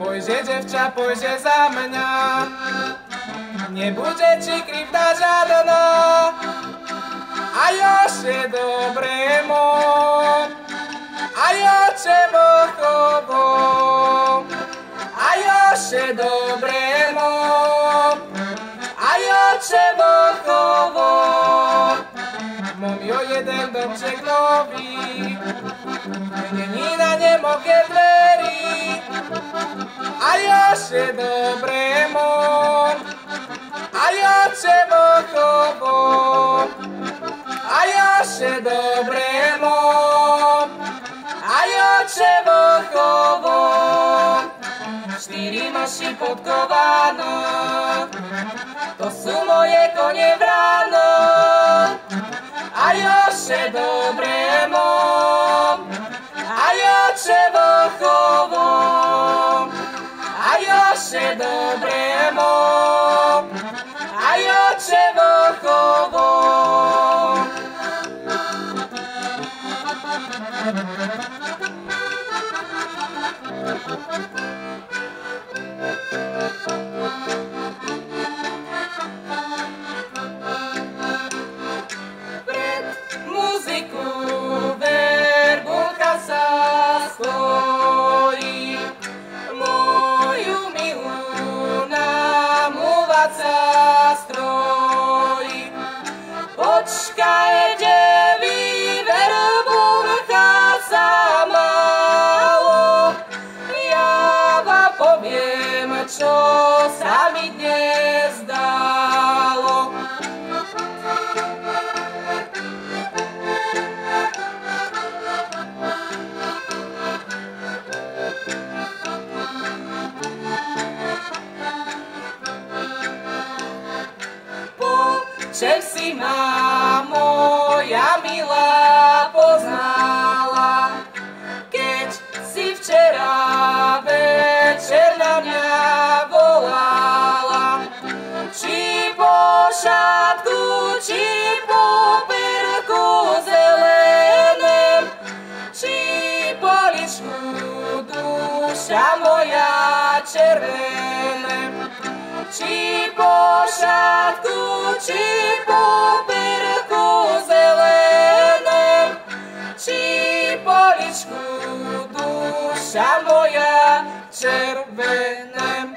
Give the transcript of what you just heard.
Pojže devča, pojže za mňa, nebude ti krivda žiadna, a jože dobre mo, a jože bohovo, a jože dobre mo, a jože bohovo. Mám jo jeden domček nový, není na nemoké dverí, a jože dobre mo, a jože bohovo, a jože dobre mo, a jože bohovo. 4 maši podkovaná, to sú moje kone vráno, a jože dobre mo, a jože bohovo, a jože dobre mo, a jože bohovo. Pred muziku verbulka sa stojí, moju milú namúvať sa strojí. Počkaj, devi, verbulka sa málo, ja vám poviem, čo sa mi dnes dalo. Čem si ma moja milá poznala, keď si včera večer na mňa volala. Či po šatku, či po perku zelenem, či po ličku duša moja červenem. Či po šatku, či po perku zelenem, či po ličku duša moja červenem.